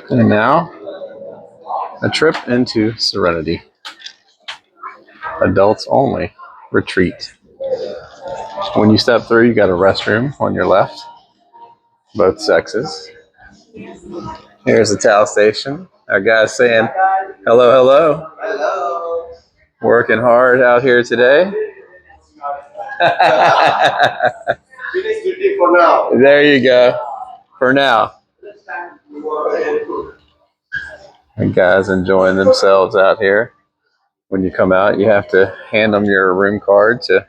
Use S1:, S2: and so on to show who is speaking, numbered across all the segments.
S1: And now, a trip into Serenity. Adults only retreat. When you step through, you got a restroom on your left, both sexes. Here's the towel station. Our guy's saying, hello, hello.
S2: Hello.
S1: Working hard out here today.
S2: Finish duty for now.
S1: There you go. For now. The guys enjoying themselves out here. When you come out, you have to hand them your room card to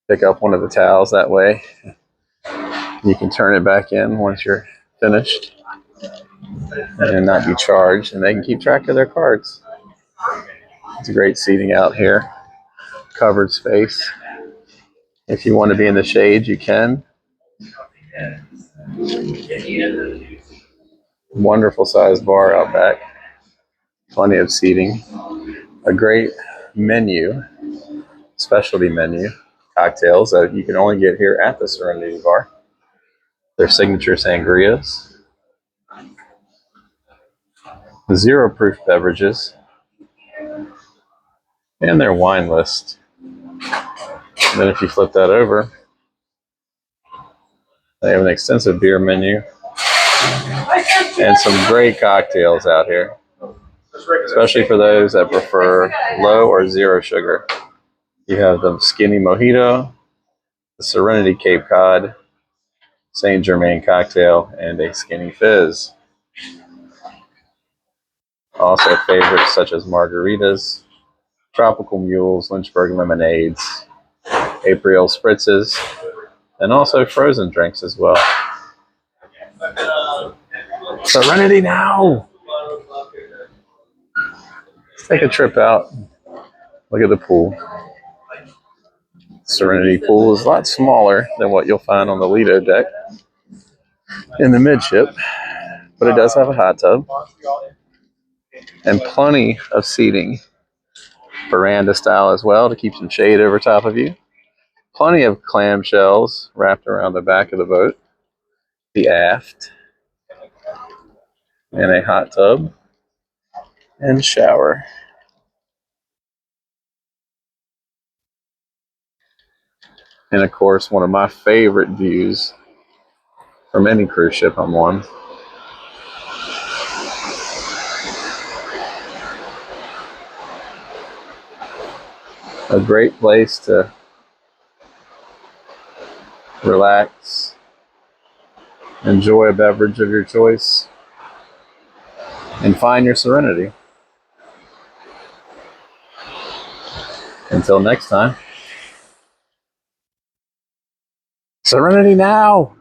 S1: pick up one of the towels. That way you can turn it back in once you're finished and not be charged, and they can keep track of their cards. It's great seating out here. Covered space. If you want to be in the shade, you can. Wonderful sized bar out back. Plenty of seating. A great menu, specialty menu, cocktails that you can only get here at the Serenity Bar. Their signature sangrias. Zero proof beverages. And their wine list. And then if you flip that over, they have an extensive beer menu and some great cocktails out here, especially for those that prefer low or zero sugar. You have the Skinny Mojito, the Serenity Cape Cod, Saint Germain cocktail, and a Skinny Fizz. Also favorites such as margaritas, tropical mules, Lynchburg lemonades, April spritzes, and also frozen drinks as well. Serenity now! Let's take a trip out. Look at the pool. Serenity pool is a lot smaller than what you'll find on the Lido deck in the midship, but it does have a hot tub and plenty of seating, veranda style as well, to keep some shade over top of you. Plenty of clamshells wrapped around the back of the boat, the aft, and a hot tub and shower. And of course, one of my favorite views from any cruise ship I'm on. A great place to relax, enjoy a beverage of your choice, and find your serenity. Until next time, Serenity now!